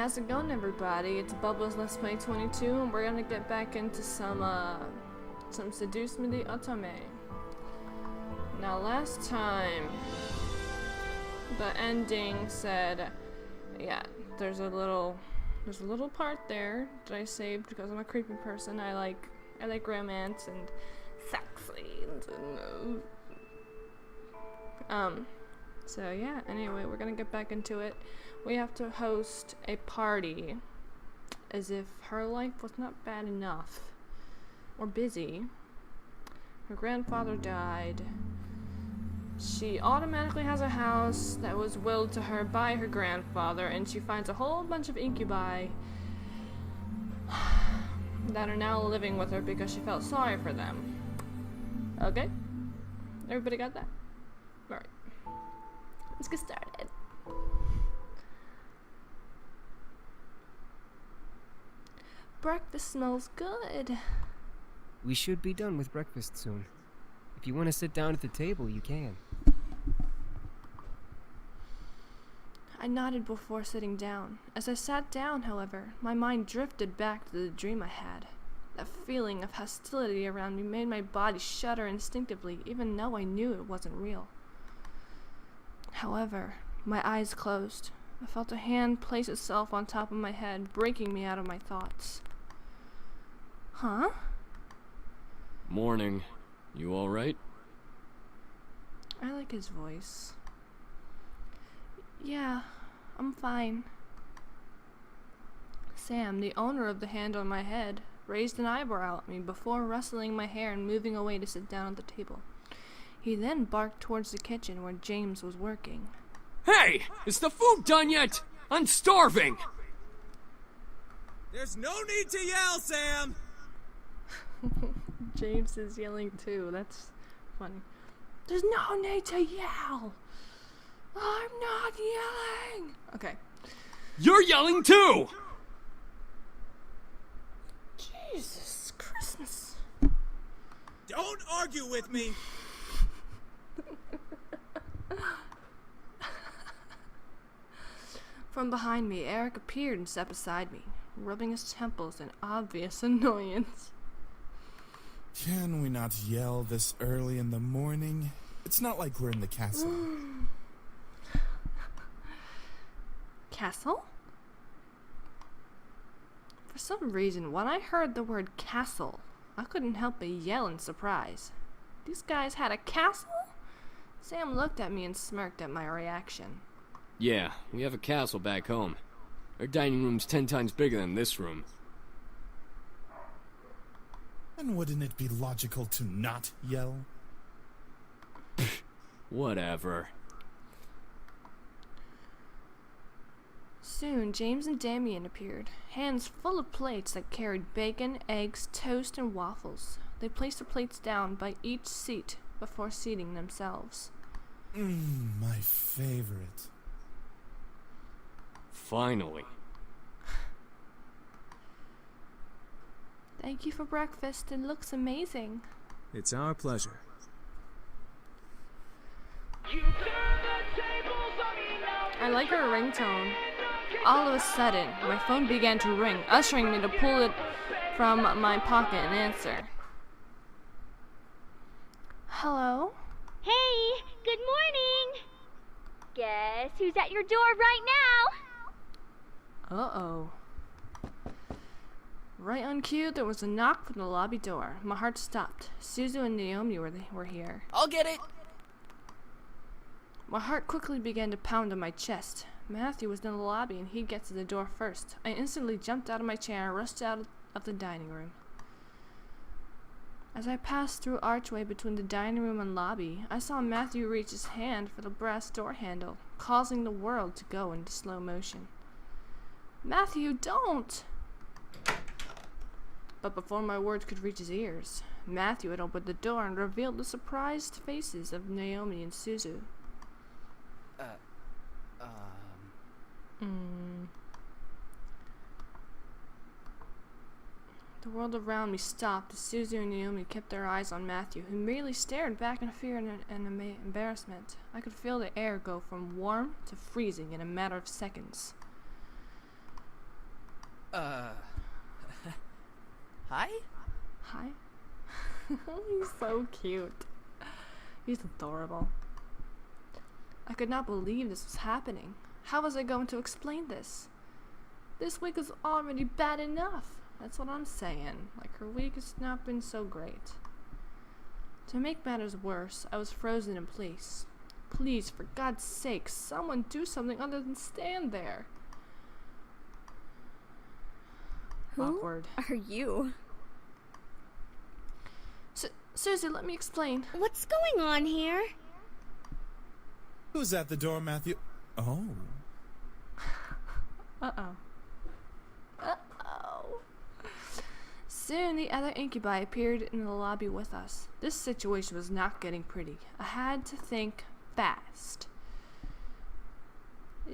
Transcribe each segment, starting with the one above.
how's it going, everybody? It's Bubbles Let's Play 22, and we're gonna get back into some Seduce the Otome. Now, last time, the ending said, yeah, there's a little part there that I saved because I'm a creepy person. I like romance and sex scenes and so yeah, anyway, we're gonna get back into it. We have to host a party as if her life was not bad enough or busy. Her grandfather died. She automatically has a house that was willed to her by her grandfather, and she finds a whole bunch of incubi that are now living with her because she felt sorry for them. Okay? Everybody got that? Alright. Let's get started. Breakfast smells good. We should be done with breakfast soon. If you want to sit down at the table, you can. I nodded before sitting down. As I sat down, however, my mind drifted back to the dream I had. That feeling of hostility around me made my body shudder instinctively, even though I knew it wasn't real. However, my eyes closed. I felt a hand place itself on top of my head, breaking me out of my thoughts. Huh? Morning. You alright? I like his voice. Yeah, I'm fine. Sam, the owner of the hand on my head, raised an eyebrow at me before rustling my hair and moving away to sit down at the table. He then barked towards the kitchen where James was working. Hey! Is the food done yet? I'm starving! There's no need to yell, Sam! James is yelling too. That's funny. There's no need to yell! I'm not yelling! Okay. You're yelling too! Jesus Christmas. Don't argue with me! From behind me, Eric appeared and sat beside me, rubbing his temples in obvious annoyance. Can we not yell this early in the morning? It's not like we're in the castle. Castle? For some reason, when I heard the word castle, I couldn't help but yell in surprise. These guys had a castle? Sam looked at me and smirked at my reaction. Yeah, we have a castle back home. Our dining room's 10 times bigger than this room. And wouldn't it be logical to not yell? Whatever. Soon, James and Damien appeared, hands full of plates that carried bacon, eggs, toast, and waffles. They placed the plates down by each seat before seating themselves. My favorite. Finally. Thank you for breakfast. It looks amazing. It's our pleasure. I like her ringtone. All of a sudden, my phone began to ring, ushering me to pull it from my pocket and answer. Hello? Hey, good morning! Guess who's at your door right now? Uh-oh. Right on cue, there was a knock from the lobby door. My heart stopped. Suzu and Naomi were here. I'll get it! My heart quickly began to pound on my chest. Matthew was in the lobby and he gets to the door first. I instantly jumped out of my chair and rushed out of the dining room. As I passed through archway between the dining room and lobby, I saw Matthew reach his hand for the brass door handle, causing the world to go into slow motion. Matthew, don't! But before my words could reach his ears, Matthew had opened the door and revealed the surprised faces of Naomi and Suzu. The world around me stopped as Suzu and Naomi kept their eyes on Matthew, who merely stared back in fear and embarrassment. I could feel the air go from warm to freezing in a matter of seconds. Hi? Hi. He's so cute. He's adorable. I could not believe this was happening. How was I going to explain this? This week is already bad enough. That's what I'm saying. Like, her week has not been so great. To make matters worse, I was frozen in place. Please, for God's sake, someone do something other than stand there. Who Awkward. are you? Susie, let me explain. What's going on here? Who's at the door, Matthew? Oh. Uh-oh. Uh-oh. Soon the other incubi appeared in the lobby with us. This situation was not getting pretty. I had to think fast. Oh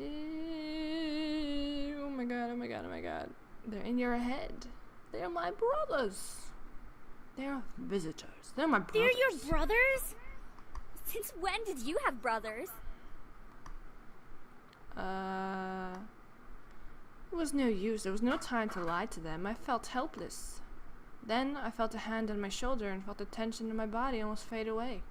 my god, oh my god, oh my god. They're in your head. They're my brothers. They're visitors. They're my brothers. They're your brothers? Since when did you have brothers? It was no use. There was no time to lie to them. I felt helpless. Then I felt a hand on my shoulder and felt the tension in my body almost fade away.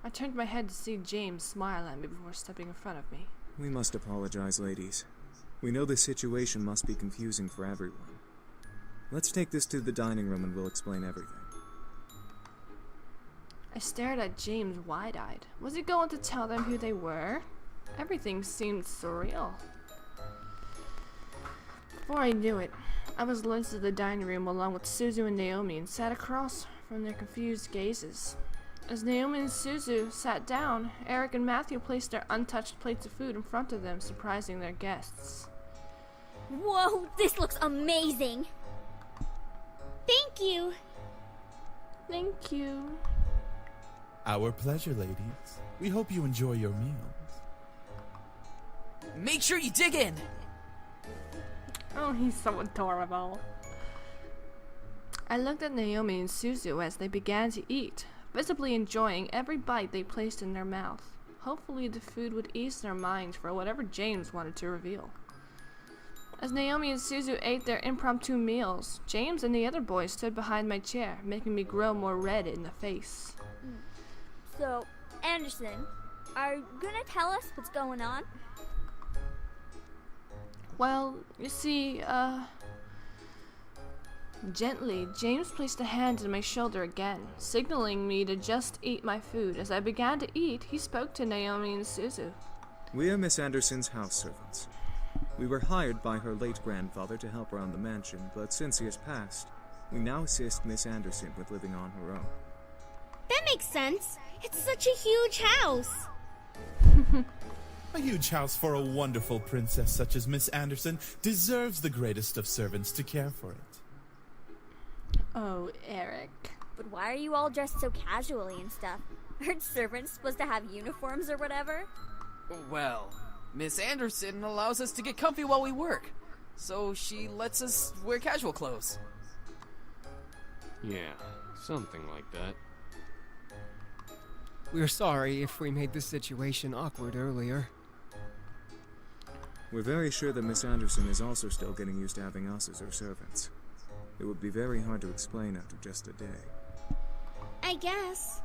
I turned my head to see James smile at me before stepping in front of me. We must apologize, ladies. We know this situation must be confusing for everyone. Let's take this to the dining room and we'll explain everything. I stared at James wide-eyed. Was he going to tell them who they were? Everything seemed surreal. Before I knew it, I was led to the dining room along with Suzu and Naomi and sat across from their confused gazes. As Naomi and Suzu sat down, Eric and Matthew placed their untouched plates of food in front of them, surprising their guests. Whoa, this looks amazing! Thank you. Thank you. Our pleasure, ladies. We hope you enjoy your meals. Make sure you dig in! Oh, he's so adorable. I looked at Naomi and Suzu as they began to eat, visibly enjoying every bite they placed in their mouth. Hopefully the food would ease their minds for whatever James wanted to reveal. As Naomi and Suzu ate their impromptu meals, James and the other boys stood behind my chair, making me grow more red in the face. So, Anderson, are you gonna tell us what's going on? Well, you see, Gently, James placed a hand on my shoulder again, signaling me to just eat my food. As I began to eat, he spoke to Naomi and Suzu. We are Miss Anderson's house servants. We were hired by her late grandfather to help around the mansion, but since he has passed, we now assist Miss Anderson with living on her own. That makes sense. It's such a huge house. A huge house for a wonderful princess such as Miss Anderson deserves the greatest of servants to care for it. Oh, Eric. But why are you all dressed so casually and stuff? Aren't servants supposed to have uniforms or whatever? Well, Miss Anderson allows us to get comfy while we work, so she lets us wear casual clothes. Yeah, something like that. We're sorry if we made the situation awkward earlier. We're very sure that Miss Anderson is also still getting used to having us as her servants. It would be very hard to explain after just a day. I guess.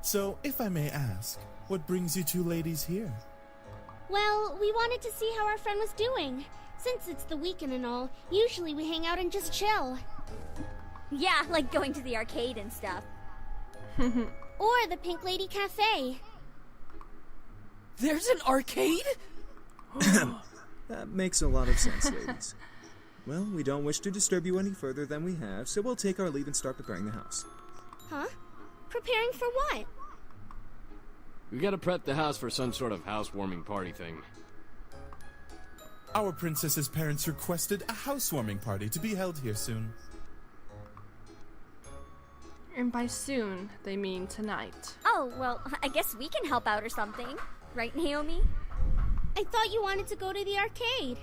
So, if I may ask, what brings you two ladies here? Well, we wanted to see how our friend was doing. Since it's the weekend and all, usually we hang out and just chill. Yeah, like going to the arcade and stuff. Or the Pink Lady Cafe. There's an arcade? That makes a lot of sense, ladies. Well, we don't wish to disturb you any further than we have, so we'll take our leave and start preparing the house. Huh? Preparing for what? We gotta prep the house for some sort of housewarming party thing. Our princess's parents requested a housewarming party to be held here soon. And by soon, they mean tonight. Oh, well, I guess we can help out or something. Right, Naomi? I thought you wanted to go to the arcade.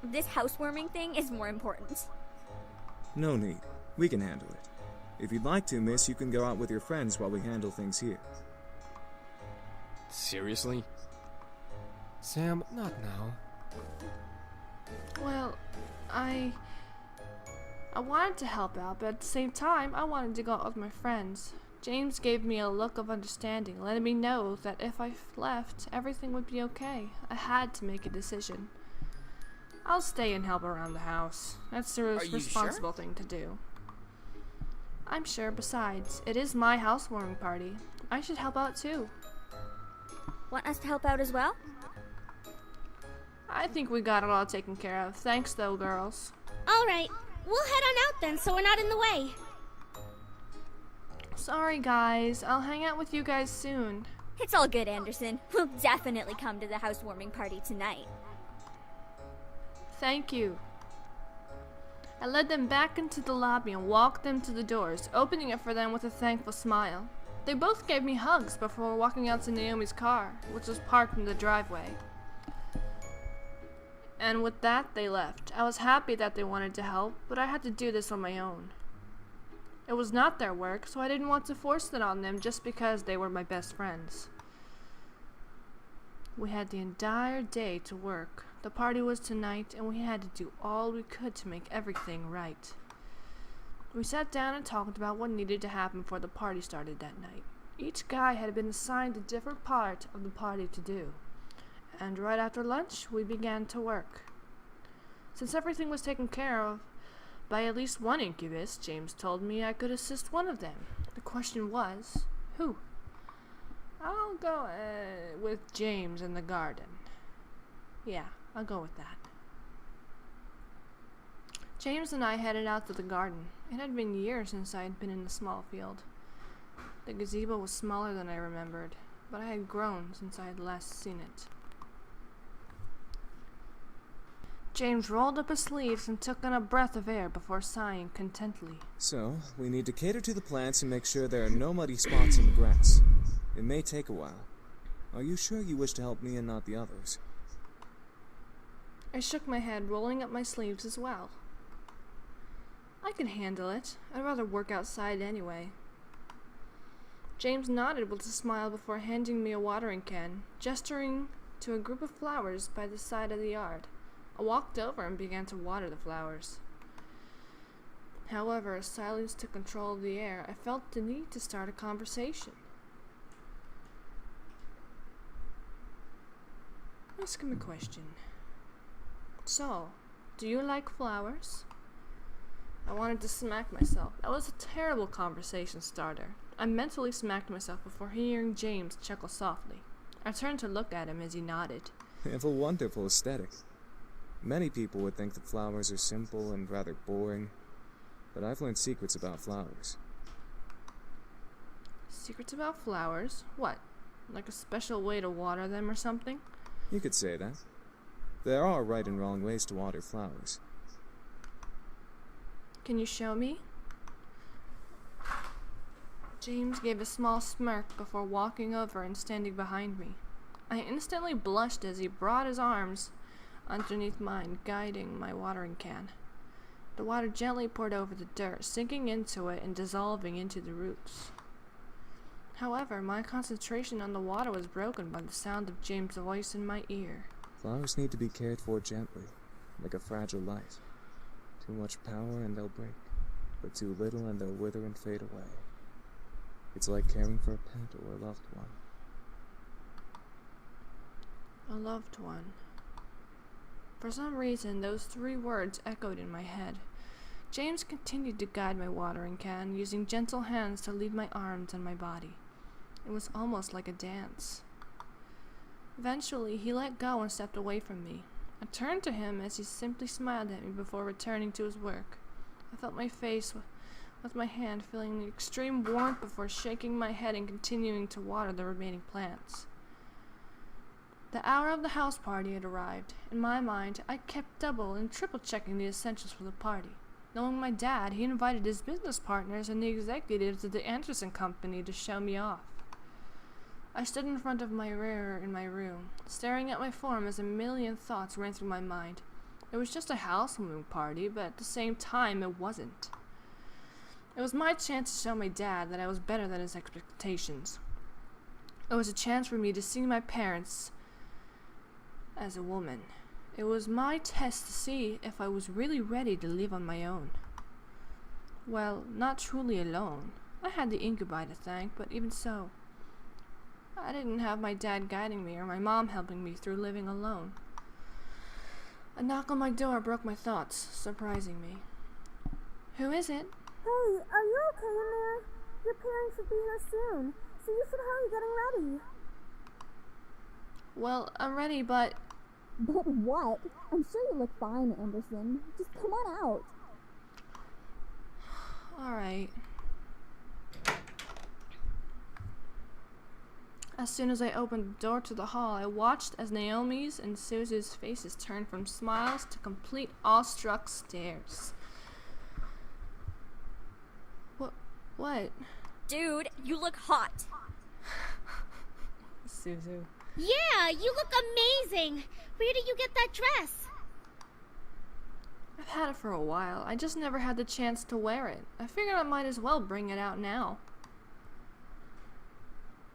This housewarming thing is more important. No need. We can handle it. If you'd like to, miss, you can go out with your friends while we handle things here. Seriously? Sam, not now. Well, I wanted to help out, but at the same time, I wanted to go out with my friends. James gave me a look of understanding, letting me know that if I left, everything would be okay. I had to make a decision. I'll stay and help around the house. That's the responsible thing to do. I'm sure. Besides, it is my housewarming party. I should help out too. Want us to help out as well? I think we got it all taken care of. Thanks though, girls. Alright, we'll head on out then so we're not in the way. Sorry guys, I'll hang out with you guys soon. It's all good, Anderson. We'll definitely come to the housewarming party tonight. Thank you. I led them back into the lobby and walked them to the doors, opening it for them with a thankful smile. They both gave me hugs before walking out to Naomi's car, which was parked in the driveway. And with that, they left. I was happy that they wanted to help, but I had to do this on my own. It was not their work, so I didn't want to force it on them just because they were my best friends. We had the entire day to work. The party was tonight, and we had to do all we could to make everything right. We sat down and talked about what needed to happen before the party started that night. Each guy had been assigned a different part of the party to do. And right after lunch, we began to work. Since everything was taken care of by at least one incubus, James told me I could assist one of them. The question was, who? I'll go with James in the garden. Yeah, I'll go with that. James and I headed out to the garden. It had been years since I had been in the small field. The gazebo was smaller than I remembered, but I had grown since I had last seen it. James rolled up his sleeves and took in a breath of air before sighing contentedly. So, we need to cater to the plants and make sure there are no muddy spots in the grass. It may take a while. Are you sure you wish to help me and not the others? I shook my head, rolling up my sleeves as well. I can handle it. I'd rather work outside anyway. James nodded with a smile before handing me a watering can, gesturing to a group of flowers by the side of the yard. I walked over and began to water the flowers. However, as silence took control of the air, I felt the need to start a conversation. Ask him a question. So, do you like flowers? I wanted to smack myself. That was a terrible conversation starter. I mentally smacked myself before hearing James chuckle softly. I turned to look at him as he nodded. They have a wonderful aesthetic. Many people would think that flowers are simple and rather boring, but I've learned secrets about flowers. Secrets about flowers? What? Like a special way to water them or something? You could say that. There are right and wrong ways to water flowers. Can you show me? James gave a small smirk before walking over and standing behind me. I instantly blushed as he brought his arms underneath mine, guiding my watering can. The water gently poured over the dirt, sinking into it and dissolving into the roots. However, my concentration on the water was broken by the sound of James' voice in my ear. Flowers need to be cared for gently, like a fragile light. Too much power and they'll break, but too little and they'll wither and fade away. It's like caring for a pet or a loved one. A loved one. For some reason, those 3 words echoed in my head. James continued to guide my watering can, using gentle hands to lead my arms and my body. It was almost like a dance. Eventually, he let go and stepped away from me. I turned to him as he simply smiled at me before returning to his work. I felt my face with my hand, feeling the extreme warmth before shaking my head and continuing to water the remaining plants. The hour of the house party had arrived. In my mind, I kept double and triple checking the essentials for the party. Knowing my dad, he invited his business partners and the executives of the Anderson Company to show me off. I stood in front of my mirror in my room, staring at my form as a million thoughts ran through my mind. It was just a housewarming party, but at the same time, it wasn't. It was my chance to show my dad that I was better than his expectations. It was a chance for me to see my parents as a woman. It was my test to see if I was really ready to live on my own. Well, not truly alone. I had the incubi to thank, but even so, I didn't have my dad guiding me or my mom helping me through living alone. A knock on my door broke my thoughts, surprising me. Who is it? Hey, are you okay in there? Your parents should be here soon, so you should hurry getting ready. Well, I'm ready, but... But what? I'm sure you look fine, Anderson. Just come on out. Alright. As soon as I opened the door to the hall, I watched as Naomi's and Suzu's faces turned from smiles to complete awestruck stares. What? Dude, you look hot. Suzu. Yeah, you look amazing. Where did you get that dress? I've had it for a while. I just never had the chance to wear it. I figured I might as well bring it out now.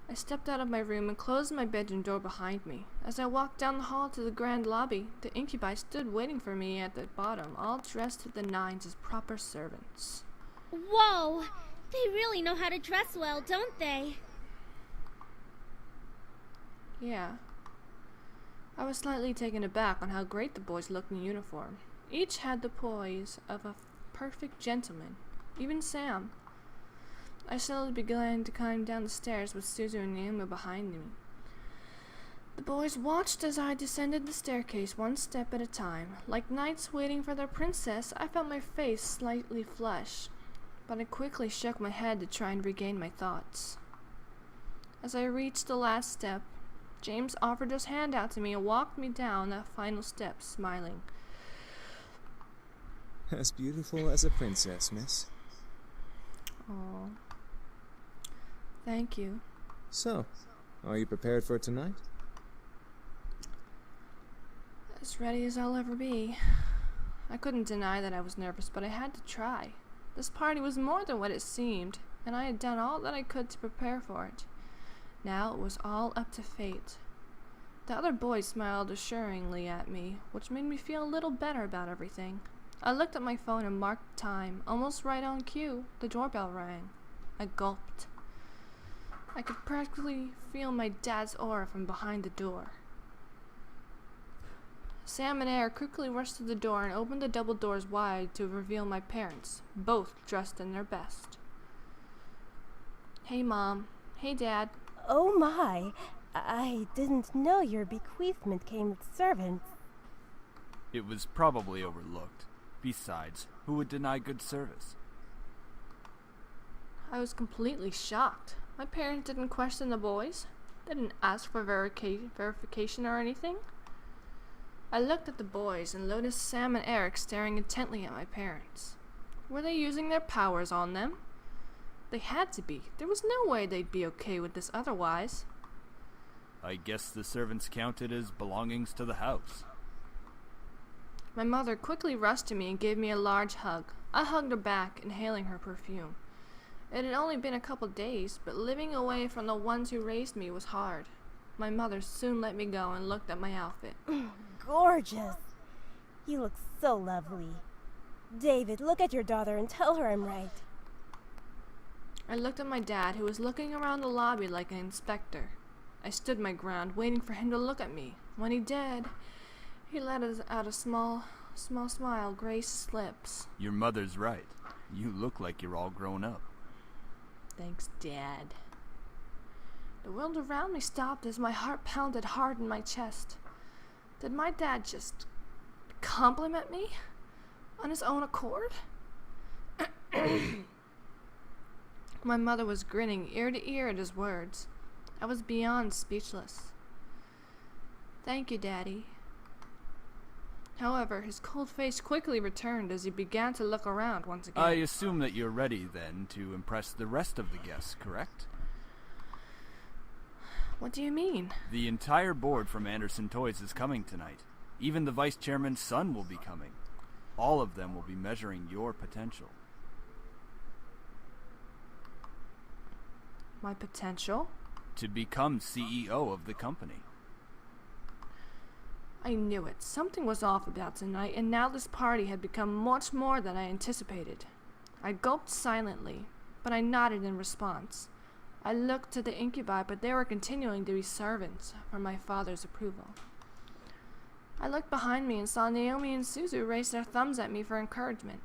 I stepped out of my room and closed my bedroom door behind me. As I walked down the hall to the grand lobby, the incubi stood waiting for me at the bottom, all dressed to the nines as proper servants. Whoa, they really know how to dress well, don't they? Yeah. I was slightly taken aback on how great the boys looked in uniform. Each had the poise of a perfect gentleman, even Sam. I slowly began to climb down the stairs with Suzu and Naomi behind me. The boys watched as I descended the staircase one step at a time. Like knights waiting for their princess, I felt my face slightly flush, but I quickly shook my head to try and regain my thoughts. As I reached the last step, James offered his hand out to me and walked me down that final step, smiling. As beautiful as a princess, miss. Oh, thank you. So, are you prepared for tonight? As ready as I'll ever be. I couldn't deny that I was nervous, but I had to try. This party was more than what it seemed, and I had done all that I could to prepare for it. Now it was all up to fate. The other boys smiled assuringly at me, which made me feel a little better about everything. I looked at my phone and marked the time. Almost right on cue, the doorbell rang. I gulped. I could practically feel my dad's aura from behind the door. Sam and Eric quickly rushed to the door and opened the double doors wide to reveal my parents, both dressed in their best. Hey, Mom. Hey, Dad. Oh my, I didn't know your bequeathment came with servants. It was probably overlooked. Besides, who would deny good service? I was completely shocked. My parents didn't question the boys. They didn't ask for verification or anything. I looked at the boys and noticed Sam and Eric staring intently at my parents. Were they using their powers on them? They had to be. There was no way they'd be okay with this otherwise. I guess the servants counted as belongings to the house. My mother quickly rushed to me and gave me a large hug. I hugged her back, inhaling her perfume. It had only been a couple days, but living away from the ones who raised me was hard. My mother soon let me go and looked at my outfit. Gorgeous. You look so lovely. David, look at your daughter and tell her I'm right. I looked at my dad, who was looking around the lobby like an inspector. I stood my ground, waiting for him to look at me. When he did, he let out a small smile grace his lips. Your mother's right. You look like you're all grown up. Thanks, Dad. The world around me stopped as my heart pounded hard in my chest. Did my dad just compliment me on his own accord? My mother was grinning ear to ear at his words. I was beyond speechless. Thank you, Daddy. However, his cold face quickly returned as he began to look around once again. I assume that you're ready, then, to impress the rest of the guests, correct? What do you mean? The entire board from Anderson Toys is coming tonight. Even the vice chairman's son will be coming. All of them will be measuring your potential. My potential? To become CEO of the company. I knew it. Something was off about tonight, and now this party had become much more than I anticipated. I gulped silently, but I nodded in response. I looked to the incubi, but they were continuing to be servants for my father's approval. I looked behind me and saw Naomi and Suzu raise their thumbs at me for encouragement.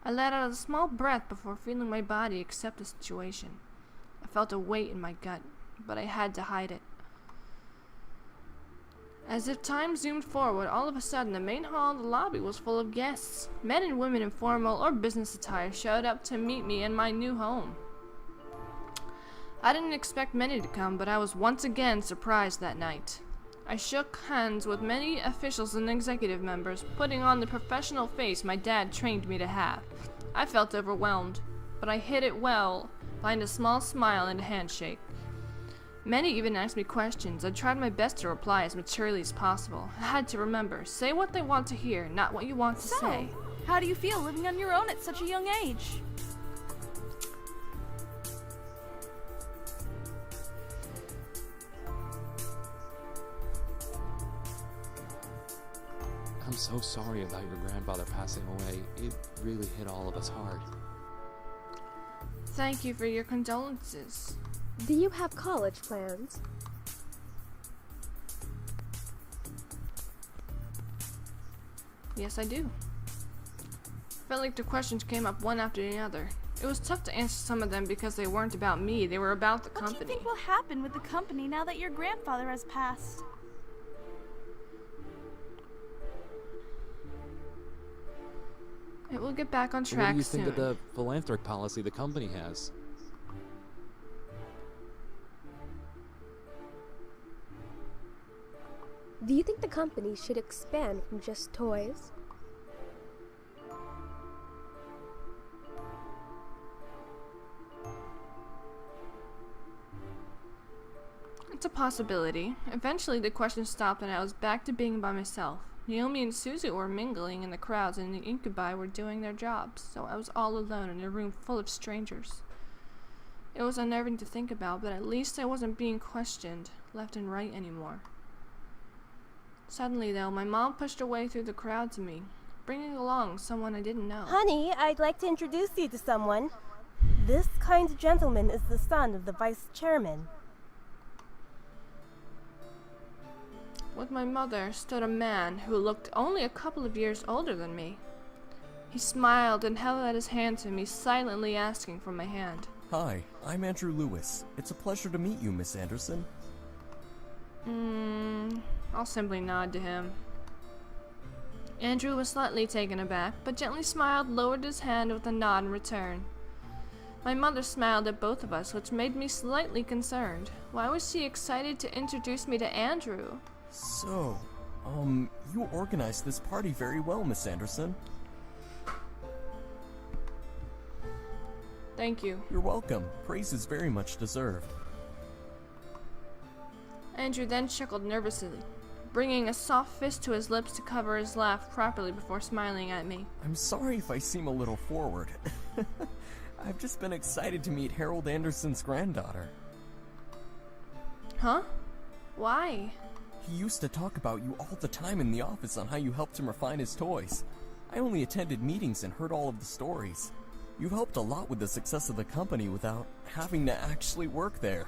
I let out a small breath before feeling my body accept the situation. I felt a weight in my gut, but I had to hide it. As if time zoomed forward, all of a sudden the main hall of the lobby was full of guests. Men and women in formal or business attire showed up to meet me in my new home. I didn't expect many to come, but I was once again surprised that night. I shook hands with many officials and executive members, putting on the professional face my dad trained me to have. I felt overwhelmed, but I hid it well behind a small smile and a handshake. Many even asked me questions. I tried my best to reply as maturely as possible. I had to remember, say what they want to hear, not what you want to say. How do you feel living on your own at such a young age? I'm so sorry about your grandfather passing away. It really hit all of us hard. Thank you for your condolences. Do you have college plans? Yes, I do. Felt like the questions came up one after the other. It was tough to answer some of them because they weren't about me, they were about the company. What do you think will happen with the company now that your grandfather has passed? It will get back on track soon. What do you think of the philanthropic policy the company has? Do you think the company should expand from just toys? It's a possibility. Eventually the questions stopped and I was back to being by myself. Naomi and Suzu were mingling in the crowds and the incubi were doing their jobs, so I was all alone in a room full of strangers. It was unnerving to think about, but at least I wasn't being questioned left and right anymore. Suddenly, though, my mom pushed her way through the crowd to me, bringing along someone I didn't know. Honey, I'd like to introduce you to someone. This kind gentleman is the son of the vice chairman. With my mother stood a man who looked only a couple of years older than me. He smiled and held out his hand to me, silently asking for my hand. Hi, I'm Andrew Lewis. It's a pleasure to meet you, Miss Anderson. I'll simply nod to him. Andrew was slightly taken aback, but gently smiled, lowered his hand with a nod in return. My mother smiled at both of us, which made me slightly concerned. Why was she excited to introduce me to Andrew? So, you organized this party very well, Miss Anderson. Thank you. You're welcome. Praise is very much deserved. Andrew then chuckled nervously, bringing a soft fist to his lips to cover his laugh properly before smiling at me. I'm sorry if I seem a little forward. I've just been excited to meet Harold Anderson's granddaughter. Huh? Why? He used to talk about you all the time in the office on how you helped him refine his toys. I only attended meetings and heard all of the stories. You've helped a lot with the success of the company without having to actually work there.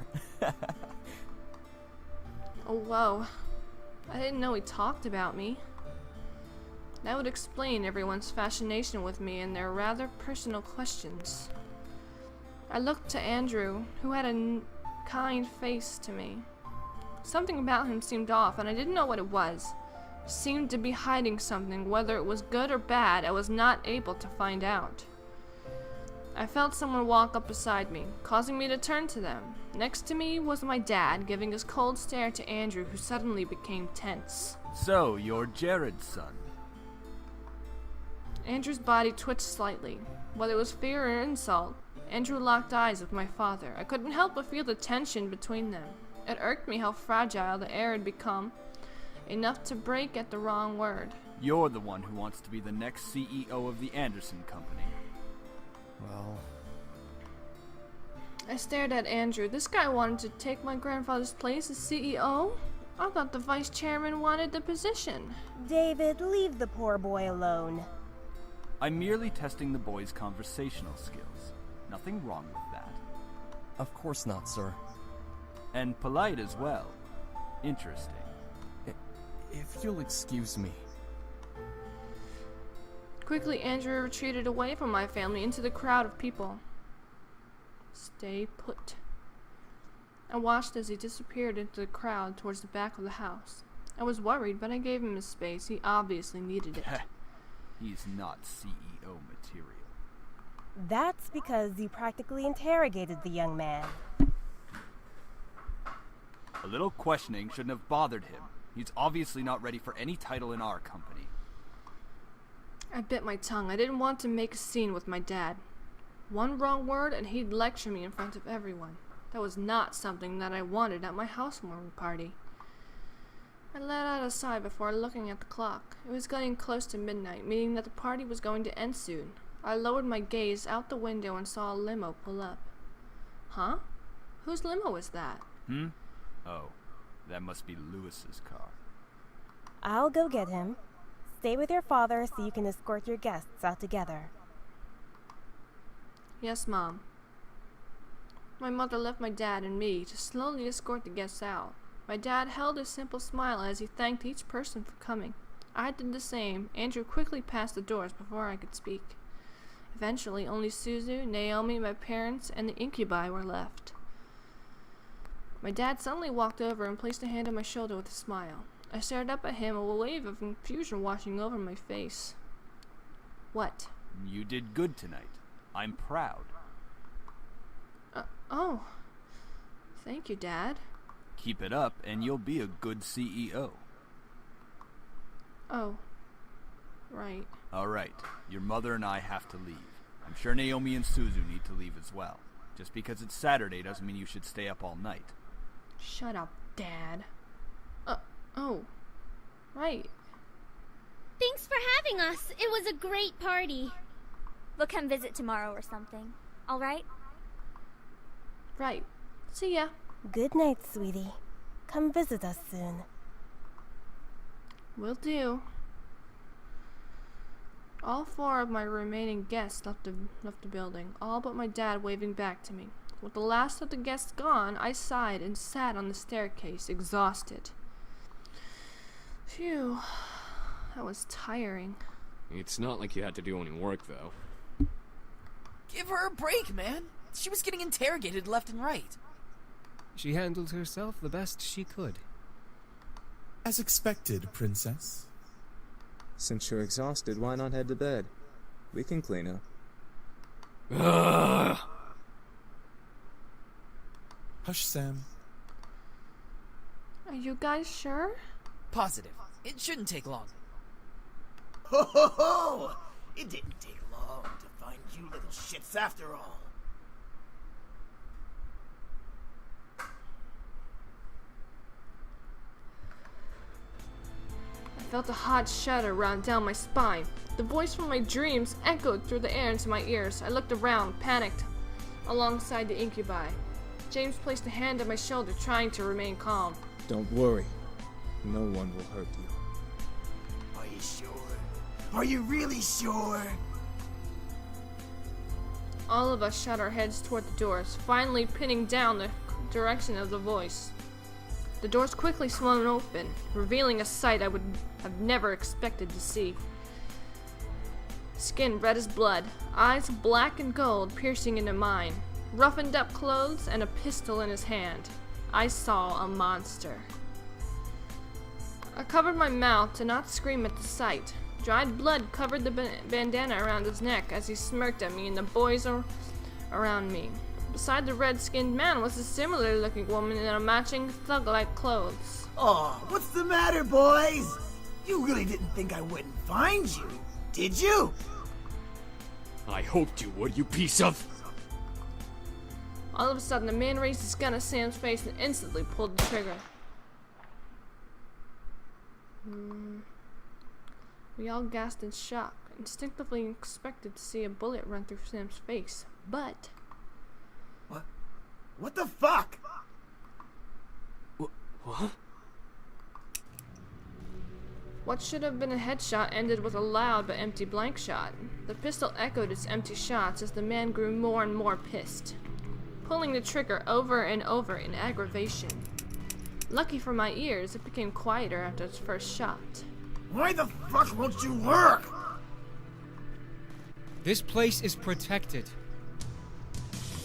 Oh, whoa. I didn't know he talked about me. That would explain everyone's fascination with me and their rather personal questions. I looked to Andrew, who had a kind face to me. Something about him seemed off, and I didn't know what it was. He seemed to be hiding something. Whether it was good or bad, I was not able to find out. I felt someone walk up beside me, causing me to turn to them. Next to me was my dad, giving his cold stare to Andrew, who suddenly became tense. So, you're Jared's son. Andrew's body twitched slightly. Whether it was fear or insult, Andrew locked eyes with my father. I couldn't help but feel the tension between them. It irked me how fragile the air had become, enough to break at the wrong word. You're the one who wants to be the next CEO of the Anderson Company. Well... I stared at Andrew. This guy wanted to take my grandfather's place as CEO? I thought the vice chairman wanted the position. David, leave the poor boy alone. I'm merely testing the boy's conversational skills. Nothing wrong with that. Of course not, sir. And polite as well. Interesting. If you'll excuse me. Quickly, Andrew retreated away from my family into the crowd of people. Stay put. I watched as he disappeared into the crowd towards the back of the house. I was worried, but I gave him his space. He obviously needed it. He's not CEO material. That's because you practically interrogated the young man. A little questioning shouldn't have bothered him. He's obviously not ready for any title in our company. I bit my tongue. I didn't want to make a scene with my dad. One wrong word and he'd lecture me in front of everyone. That was not something that I wanted at my housewarming party. I let out a sigh before looking at the clock. It was getting close to midnight, meaning that the party was going to end soon. I lowered my gaze out the window and saw a limo pull up. Huh? Whose limo is that? Oh, that must be Lewis's car. I'll go get him. Stay with your father so you can escort your guests out together. Yes, Mom. My mother left my dad and me to slowly escort the guests out. My dad held a simple smile as he thanked each person for coming. I did the same. Andrew quickly passed the doors before I could speak. Eventually, only Suzu, Naomi, my parents, and the incubi were left. My dad suddenly walked over and placed a hand on my shoulder with a smile. I stared up at him, a wave of confusion washing over my face. What? You did good tonight. I'm proud. Oh. Thank you, Dad. Keep it up, and you'll be a good CEO. Oh. Right. All right. Your mother and I have to leave. I'm sure Naomi and Suzu need to leave as well. Just because it's Saturday doesn't mean you should stay up all night. Shut up, Dad. Oh. Right. Thanks for having us. It was a great party. We'll come visit tomorrow or something. All right? Right. See ya. Good night, sweetie. Come visit us soon. Will do. All four of my remaining guests left the building, all but my dad waving back to me. With the last of the guests gone, I sighed and sat on the staircase, exhausted. Phew. That was tiring. It's not like you had to do any work, though. Give her a break, man. She was getting interrogated left and right. She handled herself the best she could. As expected, Princess. Since you're exhausted, why not head to bed? We can clean up. Ugh. Hush, Sam. Are you guys sure? Positive. It shouldn't take long. Ho ho ho! It didn't take long to find you little shits after all. I felt a hot shudder run down my spine. The voice from my dreams echoed through the air into my ears. I looked around, panicked, alongside the incubi. James placed a hand on my shoulder, trying to remain calm. Don't worry. No one will hurt you. Are you sure? Are you really sure? All of us shot our heads toward the doors, finally pinning down the direction of the voice. The doors quickly swung open, revealing a sight I would have never expected to see. Skin red as blood, eyes black and gold piercing into mine, roughened up clothes, and a pistol in his hand. I saw a monster. I covered my mouth to not scream at the sight. Dried blood covered the bandana around his neck as he smirked at me and the boys around me. Beside the red-skinned man was a similar-looking woman in a matching thug-like clothes. Oh, what's the matter, boys? You really didn't think I wouldn't find you, did you? I hoped you would, you piece of... All of a sudden, the man raised his gun at Sam's face and instantly pulled the trigger. We all gasped in shock, instinctively expected to see a bullet run through Sam's face, but... What the fuck? What? What should have been a headshot ended with a loud but empty blank shot. The pistol echoed its empty shots as the man grew more and more pissed, pulling the trigger over and over in aggravation. Lucky for my ears, it became quieter after its first shot. Why the fuck won't you work? This place is protected.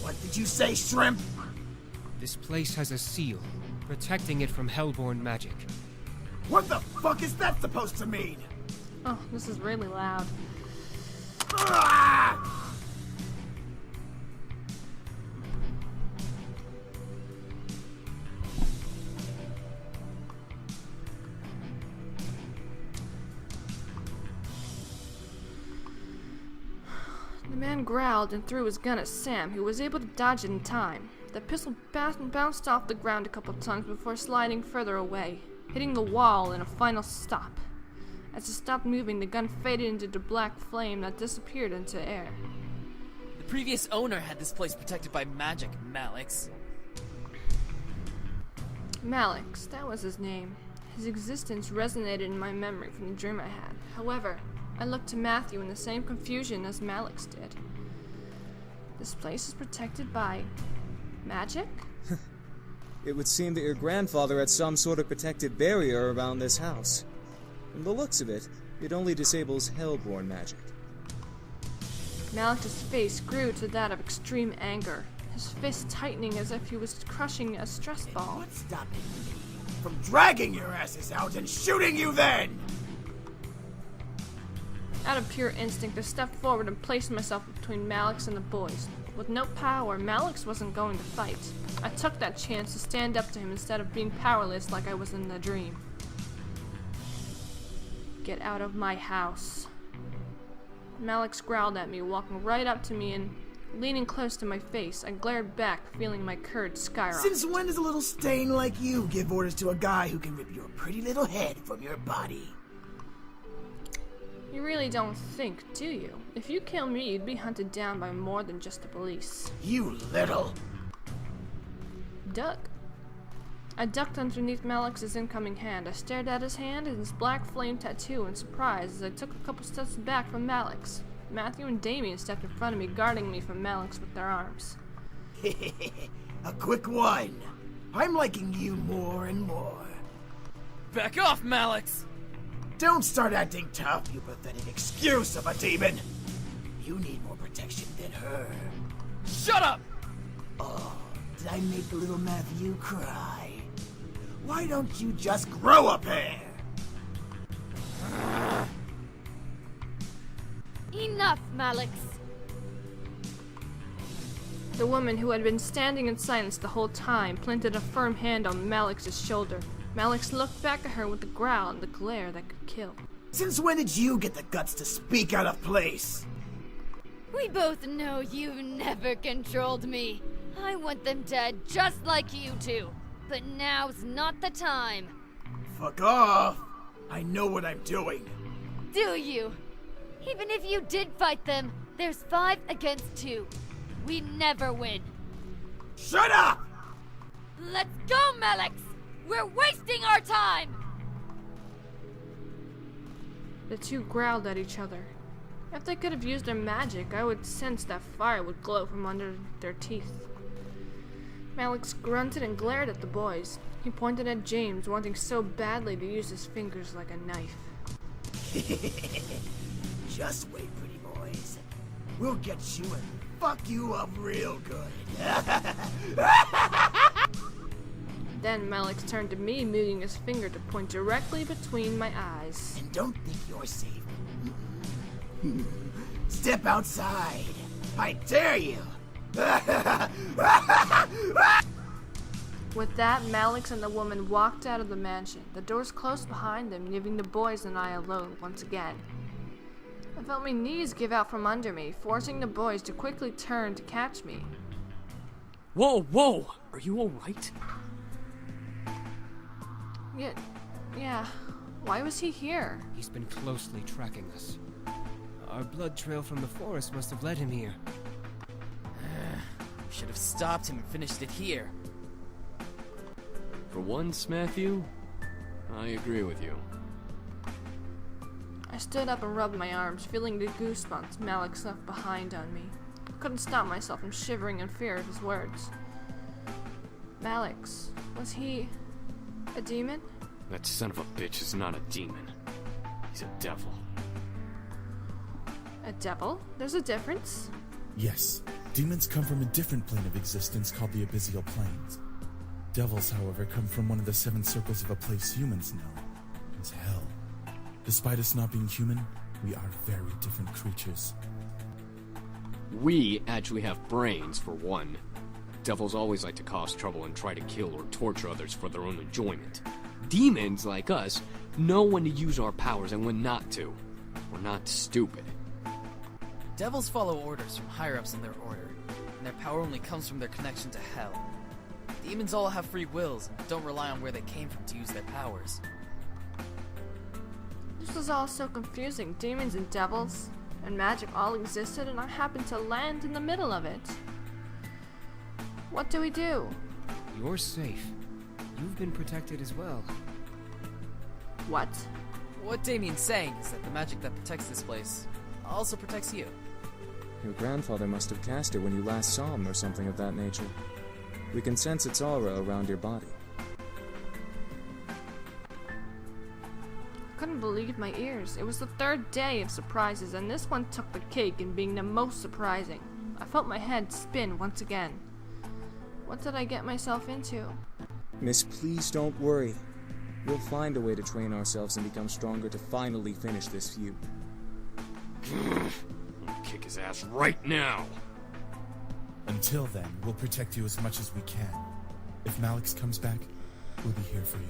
What did you say, Shrimp? This place has a seal, protecting it from hellborn magic. What the fuck is that supposed to mean? Oh, this is really loud. Ah! The man growled and threw his gun at Sam, who was able to dodge it in time. The pistol bounced off the ground a couple times before sliding further away, hitting the wall in a final stop. As it stopped moving, the gun faded into the black flame that disappeared into air. The previous owner had this place protected by magic, Malix. Malix, that was his name. His existence resonated in my memory from the dream I had. However, I looked to Matthew in the same confusion as Malix did. This place is protected by magic? It would seem that your grandfather had some sort of protective barrier around this house. From the looks of it, it only disables hellborn magic. Malix's face grew to that of extreme anger, his fist tightening as if he was crushing a stress ball. What's stopping me from dragging your asses out and shooting you then? Out of pure instinct, I stepped forward and placed myself between Malix and the boys. With no power, Malix wasn't going to fight. I took that chance to stand up to him instead of being powerless like I was in the dream. Get out of my house. Malix growled at me, walking right up to me and leaning close to my face. I glared back, feeling my courage skyrocket. Since when does a little stain like you give orders to a guy who can rip your pretty little head from your body? You really don't think, do you? If you kill me, you'd be hunted down by more than just the police. You little... Duck. I ducked underneath Malix's incoming hand. I stared at his hand and his black flame tattoo in surprise as I took a couple steps back from Malix. Matthew and Damien stepped in front of me, guarding me from Malix with their arms. A quick one. I'm liking you more and more. Back off, Malix! Don't start acting tough, you pathetic excuse of a demon. You need more protection than her. Shut up! Oh, did I make little Matthew cry? Why don't you just grow a pair? Enough, Malix. The woman, who had been standing in silence the whole time, planted a firm hand on Malix's shoulder. Malix looked back at her with a growl and the glare that could kill. Since when did you get the guts to speak out of place? We both know you've never controlled me. I want them dead just like you two. But now's not the time. Fuck off! I know what I'm doing. Do you? Even if you did fight them, there's 5 against 2. We never win. Shut up! Let's go, Malix! We're wasting our time! The two growled at each other. If they could have used their magic, I would sense that fire would glow from under their teeth. Malix grunted and glared at the boys. He pointed at James, wanting so badly to use his fingers like a knife. Just wait, pretty boys. We'll get you and fuck you up real good. Then Malix turned to me, moving his finger to point directly between my eyes. And don't think you're safe. Step outside. I dare you. With that, Malix and the woman walked out of the mansion. The doors closed behind them, leaving the boys and I alone once again. I felt my knees give out from under me, forcing the boys to quickly turn to catch me. Whoa, whoa! Are you alright? Yeah. Why was he here? He's been closely tracking us. Our blood trail from the forest must have led him here. We should have stopped him and finished it here. For once, Matthew, I agree with you. stood up and rubbed my arms, feeling the goosebumps Malik left behind on me. I couldn't stop myself from shivering in fear of his words. Malik's, was he a demon? That son of a bitch is not a demon. He's a devil. A devil? There's a difference. Yes, demons come from a different plane of existence called the abyssal planes. Devils, however, come from one of the 7 circles of a place humans know as hell. Despite us not being human, we are very different creatures. We actually have brains, for one. Devils always like to cause trouble and try to kill or torture others for their own enjoyment. Demons, like us, know when to use our powers and when not to. We're not stupid. Devils follow orders from higher-ups in their order, and their power only comes from their connection to hell. Demons all have free wills and don't rely on where they came from to use their powers. This was all so confusing. Demons and devils and magic all existed, and I happened to land in the middle of it. What do we do? You're safe. You've been protected as well. What? What Damien's saying is that the magic that protects this place also protects you. Your grandfather must have cast it when you last saw him or something of that nature. We can sense its aura around your body. I couldn't believe my ears. It was the 3rd day of surprises, and this one took the cake in being the most surprising. I felt my head spin once again. What did I get myself into? Miss, please don't worry. We'll find a way to train ourselves and become stronger to finally finish this feud. I'll kick his ass right now! Until then, we'll protect you as much as we can. If Malik comes back, we'll be here for you.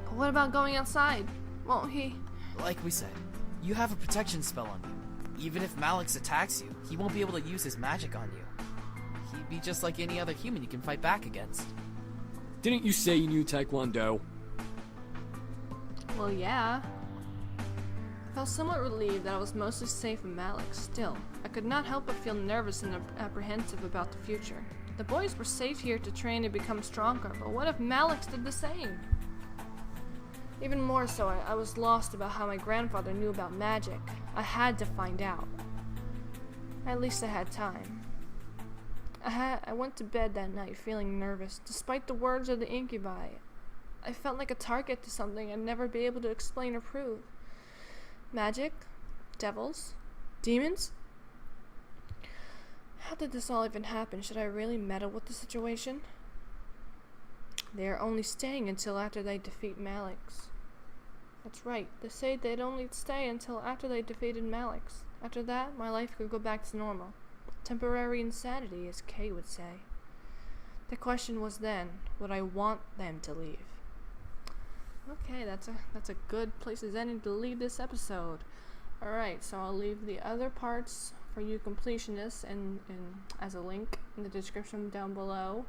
But what about going outside? Won't he? Like we said, you have a protection spell on you. Even if Malik attacks you, he won't be able to use his magic on you. He'd be just like any other human you can fight back against. Didn't you say you knew Taekwondo? Well, yeah. I felt somewhat relieved that I was mostly safe in Malik. Still, I could not help but feel nervous and apprehensive about the future. The boys were safe here to train and become stronger, but what if Malik did the same? Even more so, I was lost about how my grandfather knew about magic. I had to find out. At least I had time. I went to bed that night feeling nervous, despite the words of the incubi. I felt like a target to something I'd never be able to explain or prove. Magic? Devils? Demons? How did this all even happen? Should I really meddle with the situation? They are only staying until after they defeat Malik's. That's right, they say they'd only stay until after they defeated Malik's. After that, my life could go back to normal. Temporary insanity, as Kay would say. The question was then, would I want them to leave? Okay, that's a good place as any to leave this episode. Alright, so I'll leave the other parts for you completionists and as a link in the description down below.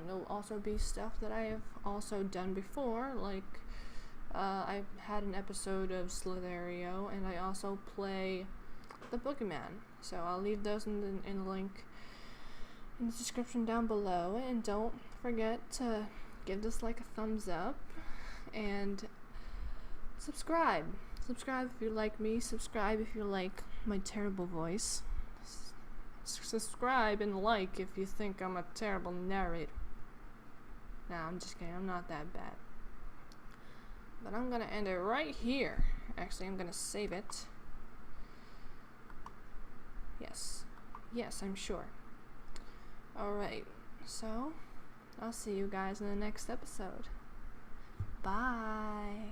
There'll also be stuff that I have also done before, like I've had an episode of Slitherio, and I also play the Boogeyman. So I'll leave those in the link in the description down below, and don't forget to give this like a thumbs up and subscribe. Subscribe if you like me. Subscribe if you like my terrible voice. Subscribe and like if you think I'm a terrible narrator. Nah, I'm just kidding. I'm not that bad. But I'm gonna end it right here. Actually, I'm gonna save it. Yes, I'm sure. Alright, so I'll see you guys in the next episode. Bye.